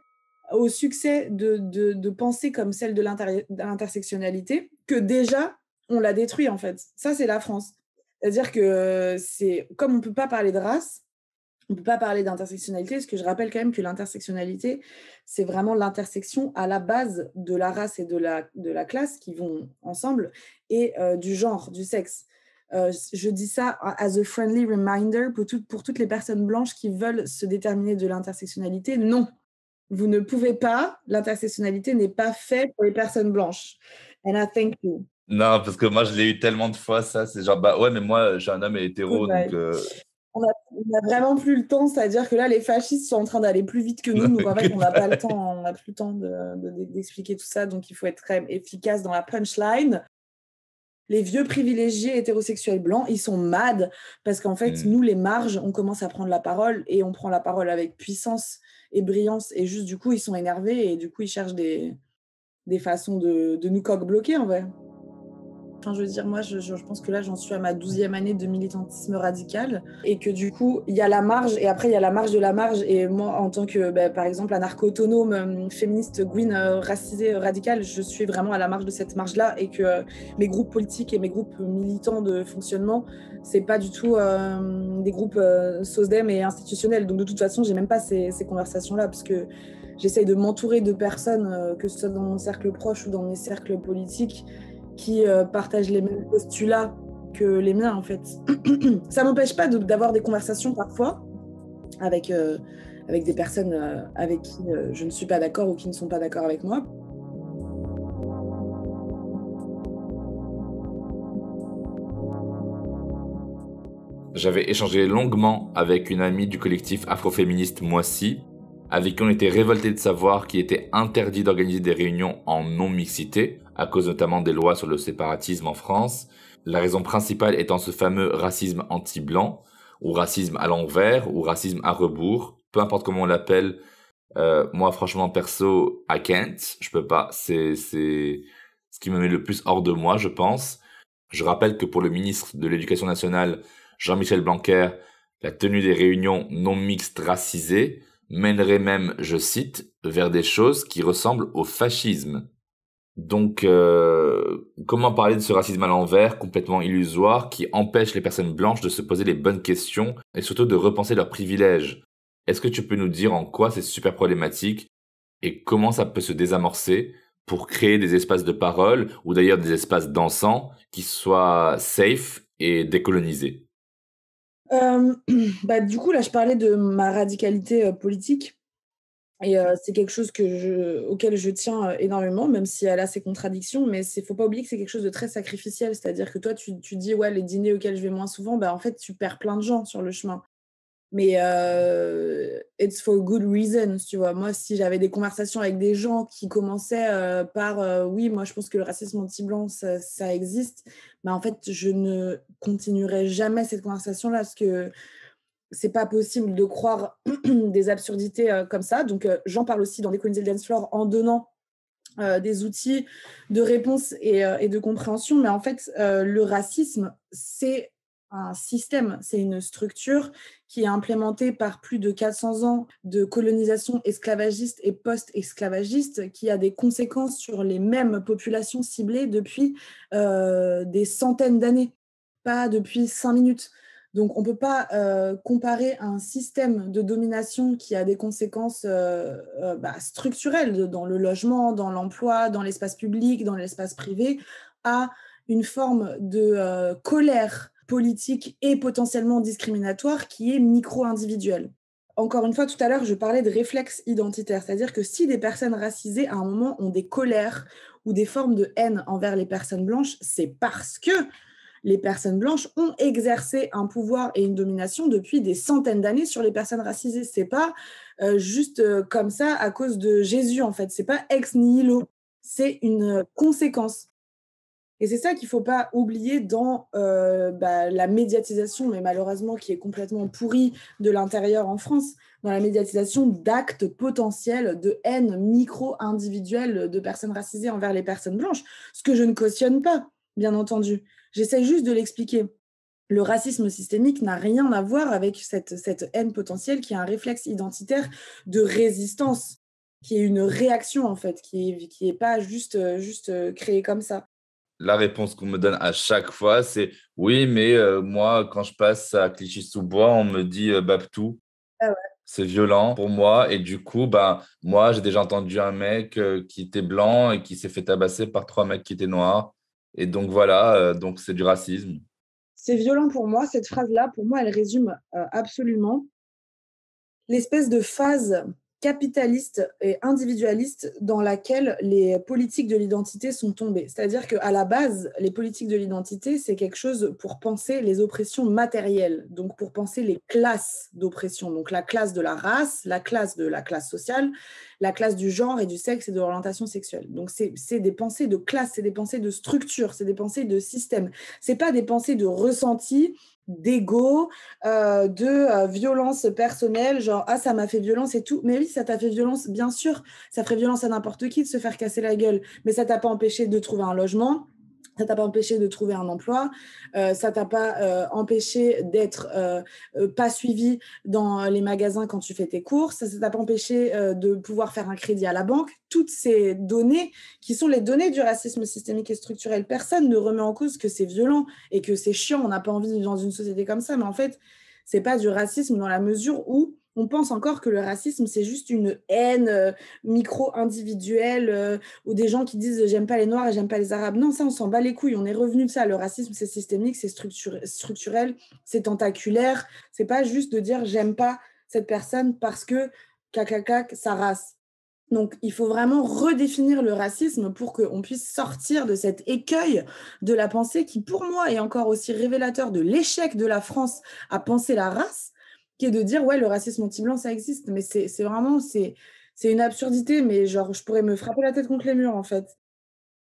au succès de pensées comme celle de l'intersectionnalité, que déjà, on l'a détruit en fait. Ça, c'est la France. C'est-à-dire que comme on ne peut pas parler de race, on ne peut pas parler d'intersectionnalité, parce que je rappelle quand même que l'intersectionnalité, c'est vraiment l'intersection à la base de la race et de la classe qui vont ensemble, et du genre, du sexe. Je dis ça as a friendly reminder pour toutes les personnes blanches qui veulent se déterminer de l'intersectionnalité. Non, vous ne pouvez pas. L'intersectionnalité n'est pas faite pour les personnes blanches. And I thank you. Non, parce que moi, je l'ai eu tellement de fois, ça. C'est genre, ouais, mais moi, je suis un homme hétéro, donc... On n'a vraiment plus le temps, c'est-à-dire que là, les fascistes sont en train d'aller plus vite que nous, donc en fait, on n'a pas le temps, on n'a plus le temps d'expliquer tout ça, donc il faut être très efficace dans la punchline. Les vieux privilégiés hétérosexuels blancs, ils sont mad, parce qu'en fait, nous, les marges, on commence à prendre la parole, et on prend la parole avec puissance et brillance, et juste, du coup, ils sont énervés, et du coup, ils cherchent des façons de nous coq-bloquer, en vrai. Enfin, je veux dire, moi, je pense que là, j'en suis à ma 12e année de militantisme radical, et que du coup, il y a la marge, et après, il y a la marge de la marge. Et moi, en tant que, par exemple, anarcho-autonome, féministe, gouine, racisée, radicale, je suis vraiment à la marge de cette marge-là, et que mes groupes politiques et mes groupes militants de fonctionnement, c'est pas du tout des groupes SOSDEM et institutionnels. Donc, de toute façon, j'ai même pas ces conversations-là, parce que j'essaye de m'entourer de personnes, que ce soit dans mon cercle proche ou dans mes cercles politiques, qui partagent les mêmes postulats que les miens, en fait. Ça m'empêche pas d'avoir des conversations parfois avec des personnes avec qui je ne suis pas d'accord ou qui ne sont pas d'accord avec moi. J'avais échangé longuement avec une amie du collectif afroféministe Moissy, avec qui on était révoltés de savoir qu'il était interdit d'organiser des réunions en non-mixité, à cause notamment des lois sur le séparatisme en France. La raison principale étant ce fameux racisme anti-blanc, ou racisme à l'envers, ou racisme à rebours, peu importe comment on l'appelle. Moi, franchement, perso, I can't, je peux pas. C'est ce qui me met le plus hors de moi, je pense. Je rappelle que pour le ministre de l'Éducation nationale, Jean-Michel Blanquer, la tenue des réunions non mixtes racisées mènerait même, je cite, vers des choses qui ressemblent au fascisme. Donc, comment parler de ce racisme à l'envers, complètement illusoire, qui empêche les personnes blanches de se poser les bonnes questions et surtout de repenser leurs privilèges? Est-ce que tu peux nous dire en quoi c'est super problématique et comment ça peut se désamorcer pour créer des espaces de parole ou d'ailleurs des espaces dansants qui soient safe et décolonisés? Du coup, là, je parlais de ma radicalité politique. Et c'est quelque chose auquel je tiens énormément, même si elle a ses contradictions. Mais il ne faut pas oublier que c'est quelque chose de très sacrificiel. C'est-à-dire que toi, tu dis, ouais, les dîners auxquels je vais moins souvent, en fait, tu perds plein de gens sur le chemin. Mais it's for good reasons, tu vois. Moi, si j'avais des conversations avec des gens qui commençaient par oui, moi, je pense que le racisme anti-blanc, ça existe, en fait, je ne continuerai jamais cette conversation-là parce que c'est pas possible de croire des absurdités comme ça. Donc, j'en parle aussi dans Décoloniser le dance floor en donnant des outils de réponse et de compréhension. Mais en fait, le racisme, c'est un système, c'est une structure qui est implémentée par plus de 400 ans de colonisation esclavagiste et post-esclavagiste, qui a des conséquences sur les mêmes populations ciblées depuis des centaines d'années, pas depuis 5 minutes. Donc, on ne peut pas comparer un système de domination qui a des conséquences structurelles dans le logement, dans l'emploi, dans l'espace public, dans l'espace privé, à une forme de colère politique et potentiellement discriminatoire qui est micro-individuelle. Encore une fois, tout à l'heure, je parlais de réflexes identitaires, c'est-à-dire que si des personnes racisées, à un moment, ont des colères ou des formes de haine envers les personnes blanches, c'est parce que les personnes blanches ont exercé un pouvoir et une domination depuis des centaines d'années sur les personnes racisées. C'est pas juste comme ça à cause de Jésus, en fait. C'est pas ex nihilo. C'est une conséquence. Et c'est ça qu'il ne faut pas oublier dans la médiatisation, mais malheureusement qui est complètement pourrie de l'intérieur en France, dans la médiatisation d'actes potentiels de haine micro-individuelle de personnes racisées envers les personnes blanches, ce que je ne cautionne pas, bien entendu. J'essaie juste de l'expliquer. Le racisme systémique n'a rien à voir avec cette haine potentielle qui est un réflexe identitaire de résistance, qui est une réaction en fait, qui est pas juste créée comme ça. La réponse qu'on me donne à chaque fois, c'est oui, mais moi, quand je passe à Clichy-sous-Bois, on me dit Babtou. Ah ouais. C'est violent pour moi. Et du coup, moi, j'ai déjà entendu un mec qui était blanc et qui s'est fait tabasser par 3 mecs qui étaient noirs. Et donc voilà, donc c'est du racisme. C'est violent pour moi, cette phrase-là, pour moi, elle résume absolument l'espèce de phase capitaliste et individualiste dans laquelle les politiques de l'identité sont tombées. C'est-à-dire qu'à la base, les politiques de l'identité, c'est quelque chose pour penser les oppressions matérielles, donc pour penser les classes d'oppression, donc la classe de la race, la classe de la classe sociale, la classe du genre et du sexe et de l'orientation sexuelle. Donc c'est des pensées de classe, c'est des pensées de structure, c'est des pensées de système. C'est pas des pensées de ressenti, d'ego, de violence personnelle, genre « Ah, ça m'a fait violence et tout ». Mais oui, ça t'a fait violence, bien sûr. Ça ferait violence à n'importe qui de se faire casser la gueule. Mais ça t'a pas empêché de trouver un logement. Ça t'a pas empêché de trouver un emploi, ça t'a pas empêché d'être pas suivi dans les magasins quand tu fais tes courses, ça t'a pas empêché de pouvoir faire un crédit à la banque. Toutes ces données qui sont les données du racisme systémique et structurel, personne ne remet en cause que c'est violent et que c'est chiant, on n'a pas envie de vivre dans une société comme ça, mais en fait, c'est pas du racisme dans la mesure où on pense encore que le racisme, c'est juste une haine micro-individuelle ou des gens qui disent « j'aime pas les Noirs et j'aime pas les Arabes ». Non, ça, on s'en bat les couilles. On est revenu de ça. Le racisme, c'est systémique, c'est structurel, c'est tentaculaire. C'est pas juste de dire « j'aime pas cette personne parce que cacacac, sa race ». Donc, il faut vraiment redéfinir le racisme pour qu'on puisse sortir de cet écueil de la pensée qui, pour moi, est encore aussi révélateur de l'échec de la France à penser la race, qui est de dire, ouais, le racisme anti-blanc, ça existe. Mais c'est vraiment, c'est une absurdité, mais genre, je pourrais me frapper la tête contre les murs, en fait.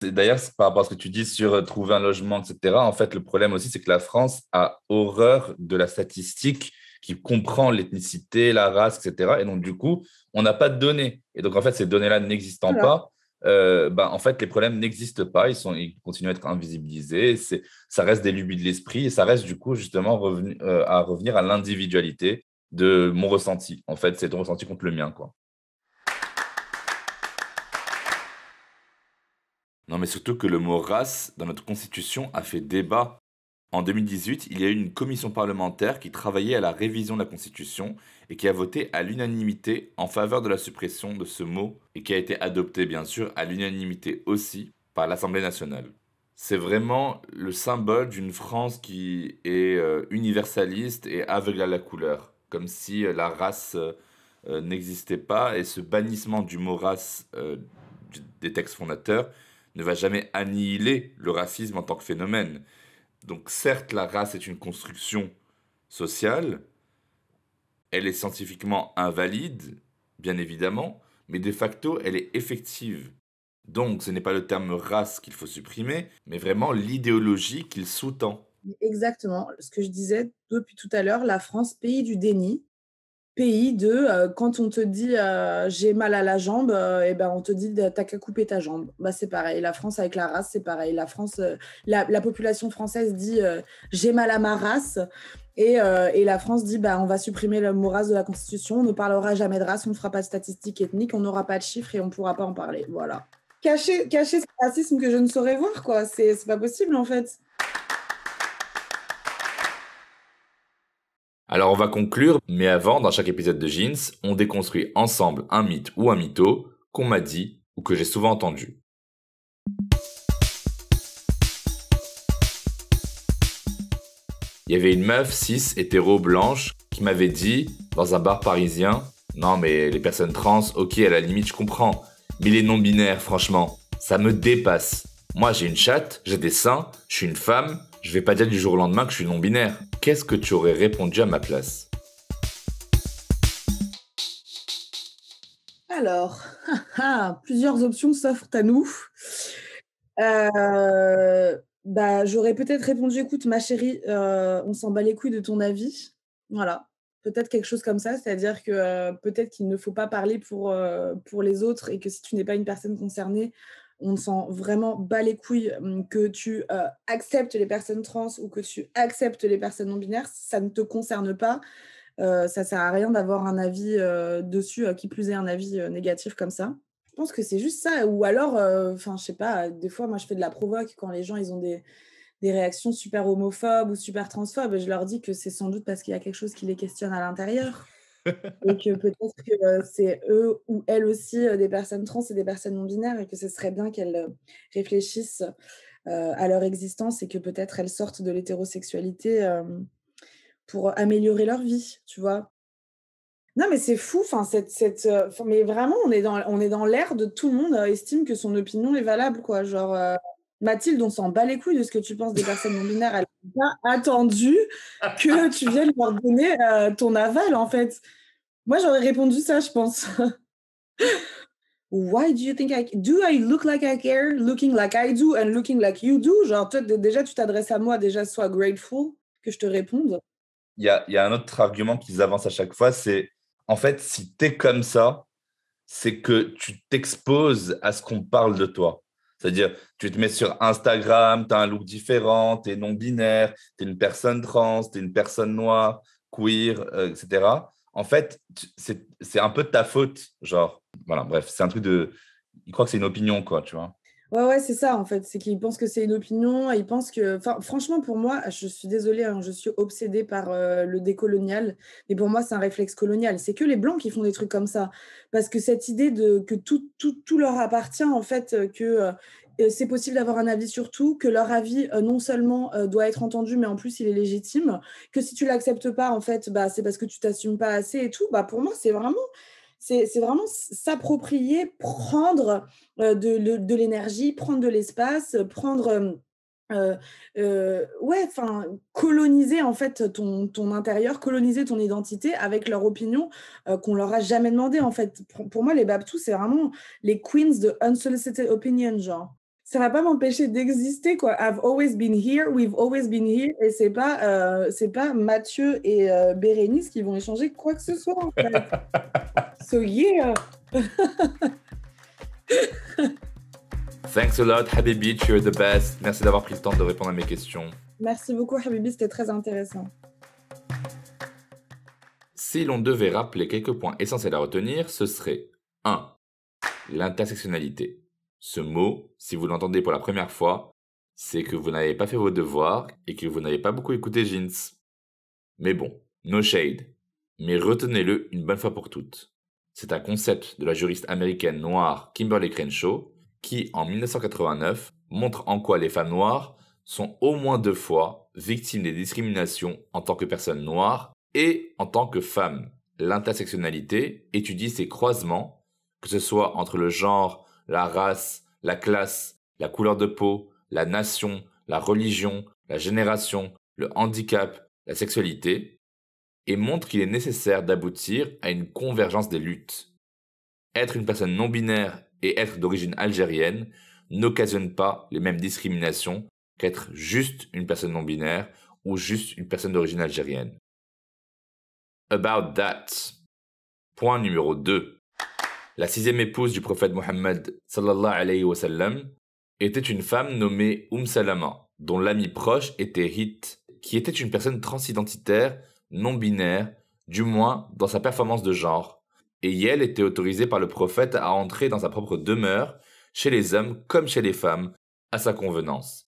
D'ailleurs, c'est par rapport à ce que tu dis sur trouver un logement, etc. En fait, le problème aussi, c'est que la France a horreur de la statistique qui comprend l'ethnicité, la race, etc. Et donc, du coup, on n'a pas de données. Et donc, en fait, ces données-là n'existant Voilà. pas, en fait, les problèmes n'existent pas. Ils continuent à être invisibilisés. Ça reste des lubies de l'esprit et ça reste, du coup, justement, à revenir à l'individualité de mon ressenti. En fait, c'est ton ressenti contre le mien, quoi. Non, mais surtout que le mot race dans notre constitution a fait débat. En 2018, il y a eu une commission parlementaire qui travaillait à la révision de la constitution et qui a voté à l'unanimité en faveur de la suppression de ce mot et qui a été adopté bien sûr à l'unanimité aussi par l'Assemblée nationale. C'est vraiment le symbole d'une France qui est universaliste et aveugle à la couleur, comme si la race n'existait pas et ce bannissement du mot race des textes fondateurs ne va jamais annihiler le racisme en tant que phénomène. Donc certes, la race est une construction sociale, elle est scientifiquement invalide, bien évidemment, mais de facto, elle est effective. Donc ce n'est pas le terme race qu'il faut supprimer, mais vraiment l'idéologie qu'il sous-tend. Exactement. Ce que je disais depuis tout à l'heure, la France, pays du déni. Pays de quand on te dit j'ai mal à la jambe, et ben on te dit t'as qu'à couper ta jambe. Bah, c'est pareil. La France avec la race, c'est pareil. La France, la population française dit j'ai mal à ma race. Et la France dit bah, on va supprimer le mot race de la Constitution, on ne parlera jamais de race, on ne fera pas de statistiques ethniques, on n'aura pas de chiffres et on ne pourra pas en parler. Voilà. Cacher ce racisme que je ne saurais voir, quoi. C'est pas possible, en fait. Alors on va conclure, mais avant, dans chaque épisode de Jeans, on déconstruit ensemble un mythe ou un mytho qu'on m'a dit ou que j'ai souvent entendu. Il y avait une meuf cis hétéro blanche qui m'avait dit, dans un bar parisien, non mais les personnes trans, ok à la limite je comprends, mais les non-binaires franchement, ça me dépasse. Moi j'ai une chatte, j'ai des seins, je suis une femme, je vais pas dire du jour au lendemain que je suis non-binaire. Qu'est-ce que tu aurais répondu à ma place ? Alors, plusieurs options s'offrent à nous. Bah, j'aurais peut-être répondu: «Écoute ma chérie, on s'en bat les couilles de ton avis». Voilà, peut-être quelque chose comme ça, c'est-à-dire que, peut-être qu'il ne faut pas parler pour les autres et que si tu n'es pas une personne concernée, on s'en vraiment bat les couilles, que tu, acceptes les personnes trans ou que tu acceptes les personnes non binaires, ça ne te concerne pas. Ça sert à rien d'avoir un avis, dessus, qui plus est un avis, négatif comme ça. Je pense que c'est juste ça ou alors, enfin je sais pas, des fois moi je fais de la provoque quand les gens ils ont des réactions super homophobes ou super transphobes et je leur dis que c'est sans doute parce qu'il y a quelque chose qui les questionne à l'intérieur et que peut-être que, c'est eux ou elles aussi, des personnes trans et des personnes non binaires et que ce serait bien qu'elles, réfléchissent, à leur existence et que peut-être elles sortent de l'hétérosexualité, pour améliorer leur vie, tu vois? Non, mais c'est fou, enfin, enfin, mais vraiment, on est dans l'ère de tout le monde, estime que son opinion est valable, quoi. Genre, Mathilde, on s'en bat les couilles de ce que tu penses des personnes non binaires. Elle n'a pas attendu que tu viennes leur donner, ton aval, en fait. Moi, j'aurais répondu ça, je pense. Why do you think do I look like I care? Looking like I do and looking like you do? Genre, toi, déjà, tu t'adresses à moi, déjà, sois grateful que je te réponde. Il y a un autre argument qu'ils avancent à chaque fois, c'est en fait, si tu es comme ça, c'est que tu t'exposes à ce qu'on parle de toi. C'est-à-dire, tu te mets sur Instagram, tu as un look différent, tu es non-binaire, tu es une personne trans, tu es une personne noire, queer, etc. En fait, c'est un peu de ta faute. Genre, voilà, bref, c'est un truc de. Ils croient que c'est une opinion, quoi, tu vois. Ouais, c'est ça, en fait. C'est qu'ils pensent que c'est une opinion. Ils pensent que enfin, franchement, pour moi, je suis désolée, hein, je suis obsédée par, le décolonial. Mais pour moi, c'est un réflexe colonial. C'est que les blancs qui font des trucs comme ça. Parce que cette idée que tout leur appartient, en fait, que, c'est possible d'avoir un avis sur tout, que leur avis, non seulement, doit être entendu, mais en plus, il est légitime, que si tu l'acceptes pas, en fait, bah, c'est parce que tu t'assumes pas assez et tout. Bah, pour moi, c'est vraiment c'est vraiment s'approprier, prendre de l'énergie, prendre de l'espace, prendre ouais, enfin, coloniser en fait ton intérieur, coloniser ton identité avec leur opinion qu'on leur a jamais demandé en fait. Pour moi, les Babtou, c'est vraiment les queens de unsolicited opinion, genre. Ça va pas m'empêcher d'exister, quoi. I've always been here, we've always been here, et c'est pas Mathieu et Bérénice qui vont échanger quoi que ce soit, en fait. So yeah. Thanks a lot, Habibi, you're the best. Merci d'avoir pris le temps de répondre à mes questions. Merci beaucoup, Habibi, c'était très intéressant. Si l'on devait rappeler quelques points essentiels à retenir, ce serait 1. L'intersectionnalité. Ce mot, si vous l'entendez pour la première fois, c'est que vous n'avez pas fait vos devoirs et que vous n'avez pas beaucoup écouté Jeans. Mais bon, no shade. Mais retenez-le une bonne fois pour toutes. C'est un concept de la juriste américaine noire Kimberly Crenshaw qui, en 1989, montre en quoi les femmes noires sont au moins 2 fois victimes des discriminations en tant que personnes noires et en tant que femmes. L'intersectionnalité étudie ces croisements, que ce soit entre le genre, la race, la classe, la couleur de peau, la nation, la religion, la génération, le handicap, la sexualité, et montre qu'il est nécessaire d'aboutir à une convergence des luttes. Être une personne non-binaire et être d'origine algérienne n'occasionnent pas les mêmes discriminations qu'être juste une personne non-binaire ou juste une personne d'origine algérienne. About that. Point numéro 2. La 6e épouse du prophète Mohammed sallallahu alayhi wa sallam était une femme nommée Salama, dont l'ami proche était Hit, qui était une personne transidentitaire, non-binaire, du moins dans sa performance de genre. Et elle était autorisée par le prophète à entrer dans sa propre demeure, chez les hommes comme chez les femmes, à sa convenance.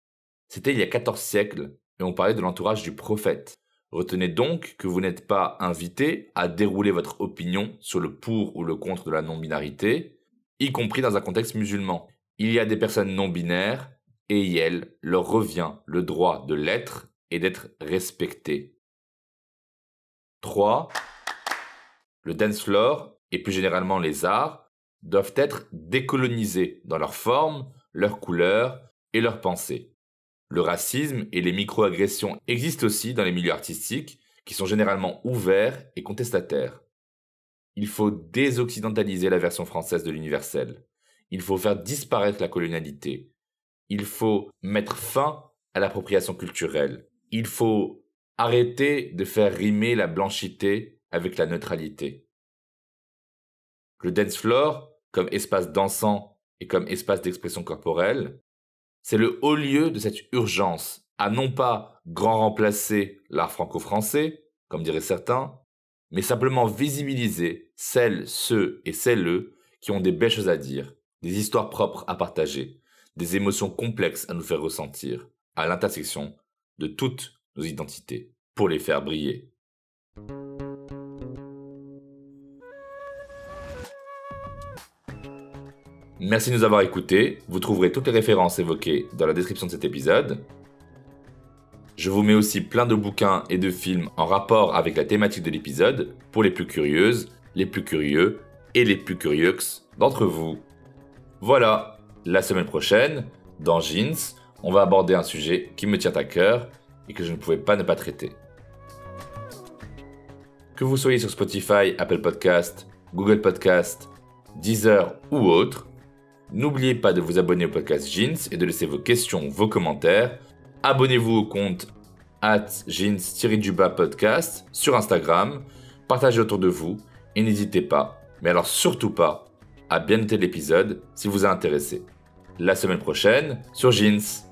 C'était il y a 14 siècles, et on parlait de l'entourage du prophète. Retenez donc que vous n'êtes pas invité à dérouler votre opinion sur le pour ou le contre de la non-binarité, y compris dans un contexte musulman. Il y a des personnes non-binaires, et elle leur revient le droit de l'être et d'être respectées. 3. Le dance floor, et plus généralement les arts, doivent être décolonisés dans leur forme, leur couleur et leur pensée. Le racisme et les micro-agressions existent aussi dans les milieux artistiques, qui sont généralement ouverts et contestataires. Il faut désoccidentaliser la version française de l'universel. Il faut faire disparaître la colonialité. Il faut mettre fin à l'appropriation culturelle. Il faut arrêter de faire rimer la blanchité avec la neutralité. Le dance floor, comme espace dansant et comme espace d'expression corporelle, c'est le haut lieu de cette urgence à non pas grand remplacer l'art franco-français, comme diraient certains, mais simplement visibiliser celles, ceux et celles qui ont des belles choses à dire, des histoires propres à partager, des émotions complexes à nous faire ressentir, à l'intersection de toutes nos identités, pour les faire briller. Merci de nous avoir écoutés. Vous trouverez toutes les références évoquées dans la description de cet épisode. Je vous mets aussi plein de bouquins et de films en rapport avec la thématique de l'épisode pour les plus curieuses, les plus curieux et les plus curieux d'entre vous. Voilà, la semaine prochaine, dans Jeans, on va aborder un sujet qui me tient à cœur et que je ne pouvais pas ne pas traiter. Que vous soyez sur Spotify, Apple Podcast, Google Podcast, Deezer ou autre, n'oubliez pas de vous abonner au podcast Jeans et de laisser vos questions, vos commentaires. Abonnez-vous au compte @jeans_podcast sur Instagram. Partagez autour de vous et n'hésitez pas, mais alors surtout pas, à bien noter l'épisode si vous a intéressé. La semaine prochaine sur Jeans.